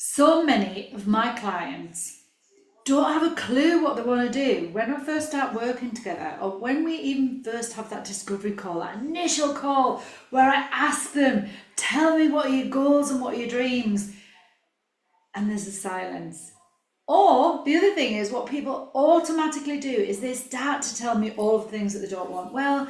So many of my clients don't have a clue what they want to do when we first start working together, or when we even first have that discovery call, that initial call where I ask them, tell me what are your goals and what are your dreams, and there's a silence. Or the other thing is, what people automatically do is they start to tell me all of the things that they don't want. Well,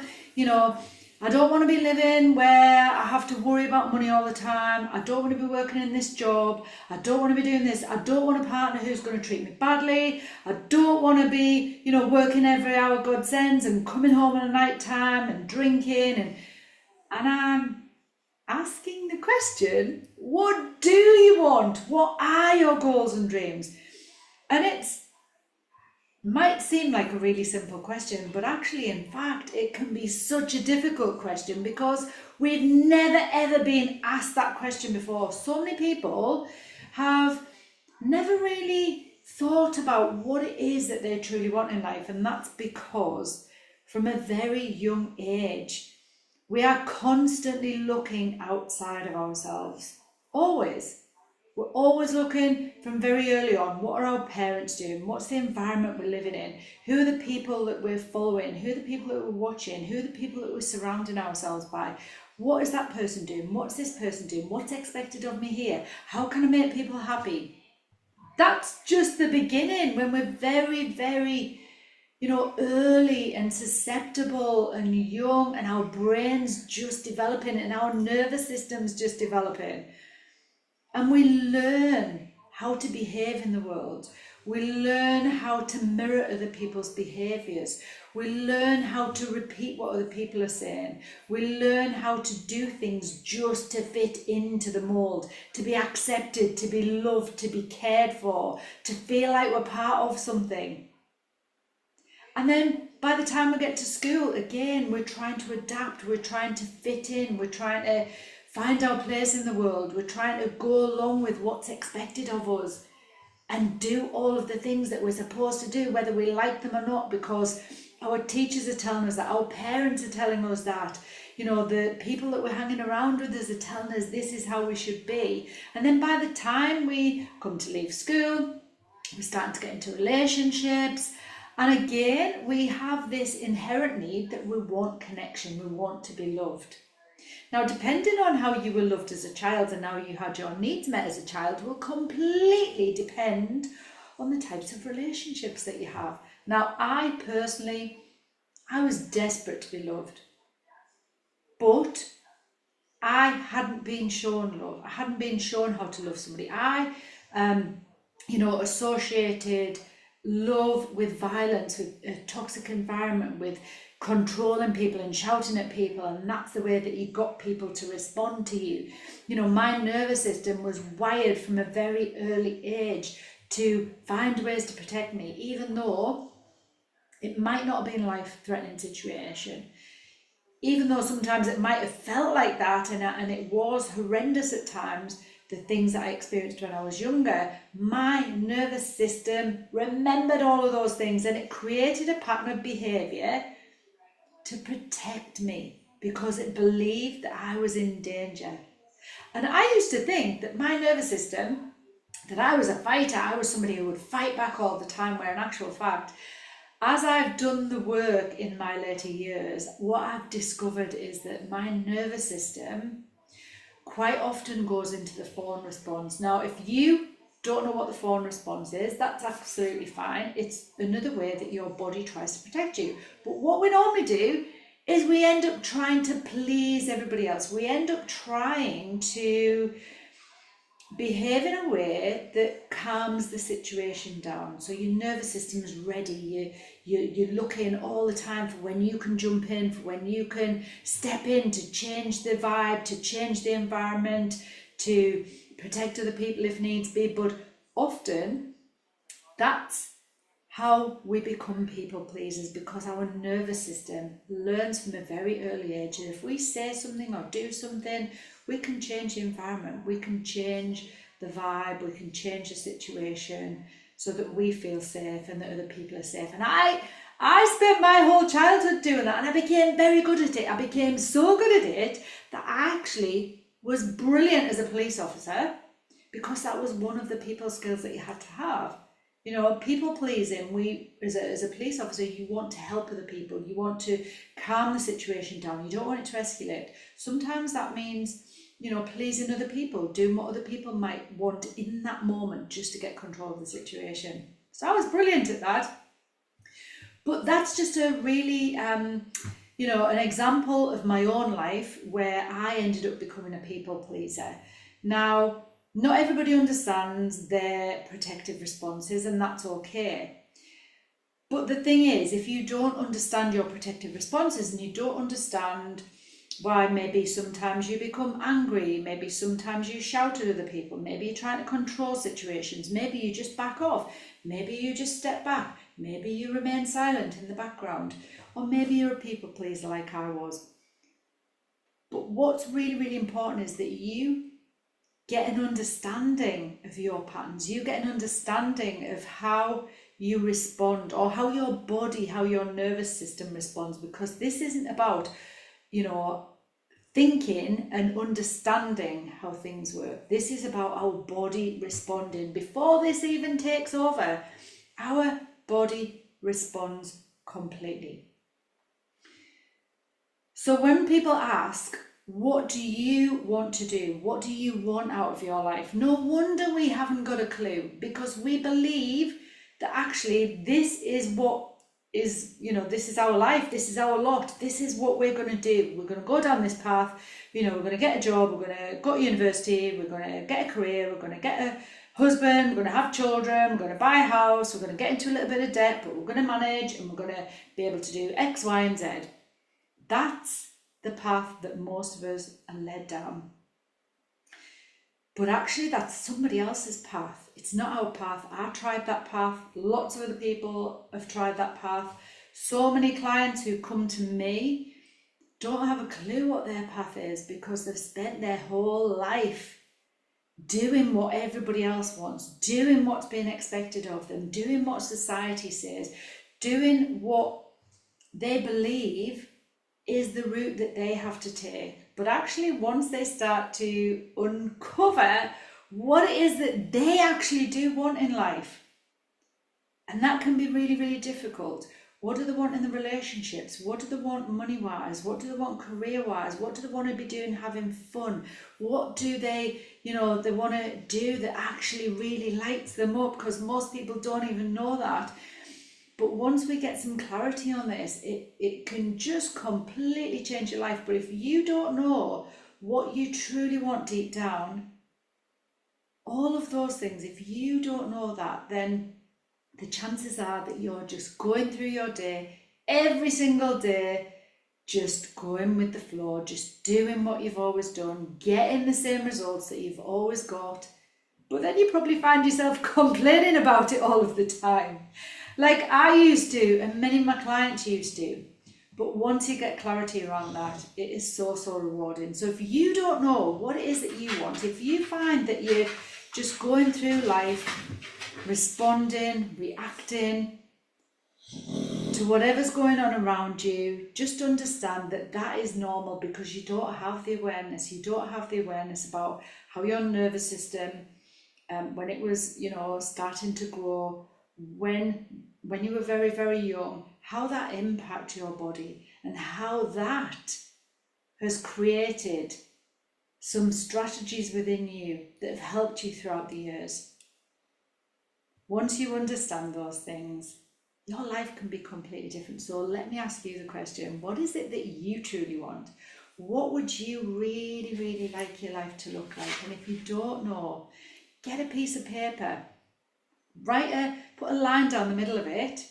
I don't want to be living where I have to worry about money all the time. I don't want to be working in this job. I don't want to be doing this. I don't want a partner who's going to treat me badly. I don't want to be, working every hour God sends and coming home at night time and drinking. And I'm asking the question, what do you want? What are your goals and dreams? And might seem like a really simple question, but actually, in fact, it can be such a difficult question because we've never ever been asked that question before. So many people have never really thought about what it is that they truly want in life, and that's because from a very young age, we are constantly looking outside of ourselves. Always. We're always looking from very early on, what are our parents doing? What's the environment we're living in? Who are the people that we're following? Who are the people that we're watching? Who are the people that we're surrounding ourselves by? What is that person doing? What's this person doing? What's expected of me here? How can I make people happy? That's just the beginning, when we're very, very, early and susceptible and young, and our brain's just developing and our nervous system's just developing. And we learn how to behave in the world. We learn how to mirror other people's behaviours. We learn how to repeat what other people are saying. We learn how to do things just to fit into the mould, to be accepted, to be loved, to be cared for, to feel like we're part of something. And then by the time we get to school, again, we're trying to adapt, we're trying to fit in, we're trying to find our place in the world. We're trying to go along with what's expected of us and do all of the things that we're supposed to do, whether we like them or not, because our teachers are telling us that, our parents are telling us that, the people that we're hanging around with us are telling us this is how we should be. And then by the time we come to leave school, we're starting to get into relationships. And again, we have this inherent need that we want connection, we want to be loved. Now, depending on how you were loved as a child and how you had your needs met as a child will completely depend on the types of relationships that you have. Now, I was desperate to be loved, but I hadn't been shown love. I hadn't been shown how to love somebody. I, associated love with violence, with a toxic environment, with controlling people and shouting at people, and that's the way that you got people to respond to you. My nervous system was wired from a very early age to find ways to protect me, even though it might not have been a life-threatening situation. Even though sometimes it might have felt like that, and it was horrendous at times, the things that I experienced when I was younger, my nervous system remembered all of those things, and it created a pattern of behaviour to protect me because it believed that I was in danger. And I used to think that my nervous system, that I was a fighter, I was somebody who would fight back all the time, where in actual fact, as I've done the work in my later years, what I've discovered is that my nervous system quite often goes into the fawn response. Now, if you don't know what the fawn response is, that's absolutely fine. It's another way that your body tries to protect you. But what we normally do is we end up trying to please everybody else. We end up trying to behave in a way that calms the situation down. So your nervous system is ready. You're looking all the time for when you can jump in, for when you can step in to change the vibe, to change the environment, to protect other people if needs be. But often that's how we become people pleasers, because our nervous system learns from a very early age that if we say something or do something, we can change the environment, we can change the vibe, we can change the situation so that we feel safe and that other people are safe. And I spent my whole childhood doing that, and I became very good at it. I became so good at it that I actually was brilliant as a police officer, because that was one of the people skills that you had to have. You know, people pleasing, as a police officer, you want to help other people. You want to calm the situation down. You don't want it to escalate. Sometimes that means, you know, pleasing other people, doing what other people might want in that moment just to get control of the situation. So I was brilliant at that. But that's just a really, you know, an example of my own life where I ended up becoming a people pleaser. Now, not everybody understands their protective responses, and that's okay. But the thing is, if you don't understand your protective responses and you don't understand why maybe sometimes you become angry, maybe sometimes you shout at other people, maybe you're trying to control situations, maybe you just back off, maybe you just step back, maybe you remain silent in the background, or maybe you're a people pleaser like I was. But what's really, really important is that you get an understanding of your patterns. You get an understanding of how you respond, or how your body, how your nervous system responds, because this isn't about, you know, thinking and understanding how things work. This is about our body responding. Before this even takes over, our body responds completely. So when people ask, what do you want to do? What do you want out of your life? No wonder we haven't got a clue, because we believe that actually this is what is, you know, this is our life, this is our lot, this is what we're going to do. We're going to go down this path, you know, we're going to get a job, we're going to go to university, we're going to get a career, we're going to get a husband, we're going to have children, we're going to buy a house, we're going to get into a little bit of debt, but we're going to manage and we're going to be able to do X, Y, and Z. That's the path that most of us are led down. But actually that's somebody else's path. It's not our path. I tried that path. Lots of other people have tried that path. So many clients who come to me don't have a clue what their path is, because they've spent their whole life doing what everybody else wants, doing what's being expected of them, doing what society says, doing what they believe is the route that they have to take. But actually, once they start to uncover what it is that they actually do want in life, and that can be really, really difficult. What do they want in the relationships? What do they want money-wise? What do they want career-wise? What do they want to be doing having fun? What do they, you know, they want to do that actually really lights them up? Because most people don't even know that. But once we get some clarity on this, it can just completely change your life. But if you don't know what you truly want deep down, all of those things, if you don't know that, then the chances are that you're just going through your day, every single day, just going with the flow, just doing what you've always done, getting the same results that you've always got. But then you probably find yourself complaining about it all of the time. Like I used to, and many of my clients used to. But once you get clarity around that, it is so, so rewarding. So if you don't know what it is that you want, if you find that you're just going through life, responding, reacting to whatever's going on around you, just understand that that is normal, because you don't have the awareness. You don't have the awareness about how your nervous system, when it was, you know, starting to grow, when you were very, very young, how that impacts your body, and how that has created some strategies within you that have helped you throughout the years. Once you understand those things, your life can be completely different. So let me ask you the question, what is it that you truly want? What would you really, really like your life to look like? And if you don't know, get a piece of paper, put a line down the middle of it,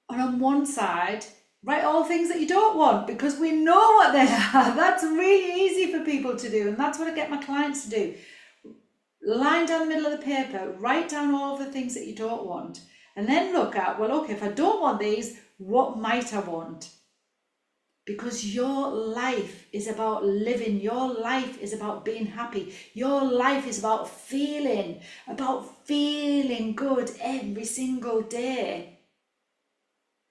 and on one side, write all things that you don't want, because we know what they are. That's really easy for people to do, and that's what I get my clients to do. Line down the middle of the paper, write down all of the things that you don't want, and then look at, well, okay, if I don't want these, what might I want? Because your life is about living. Your life is about being happy. Your life is about feeling good every single day.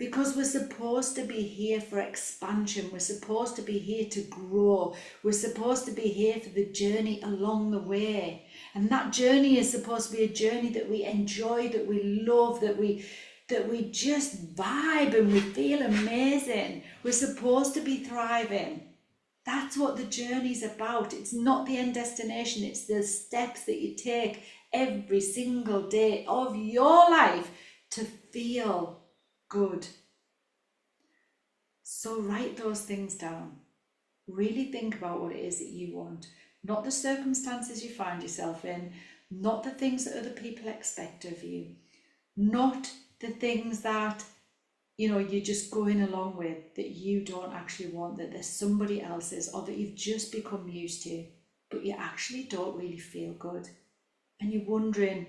Because we're supposed to be here for expansion. We're supposed to be here to grow. We're supposed to be here for the journey along the way. And that journey is supposed to be a journey that we enjoy, that we love, that we just vibe and we feel amazing. We're supposed to be thriving. That's what the journey's about. It's not the end destination. It's the steps that you take every single day of your life to feel good. So write those things down. Really think about what it is that you want, not the circumstances you find yourself in, not the things that other people expect of you, not the things that you're just going along with, that you don't actually want, that there's somebody else's, or that you've just become used to, but you actually don't really feel good. And you're wondering,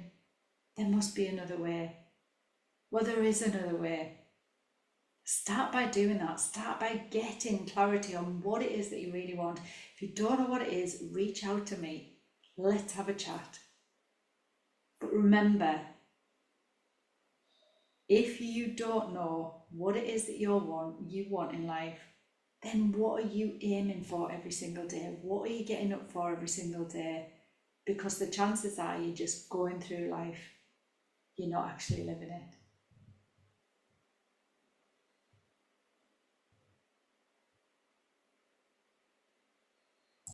there must be another way. Well, there is another way. Start by doing that. Start by getting clarity on what it is that you really want. If you don't know what it is, reach out to me. Let's have a chat. But remember, if you don't know what it is that you want in life, then what are you aiming for every single day? What are you getting up for every single day? Because the chances are you're just going through life. You're not actually living it.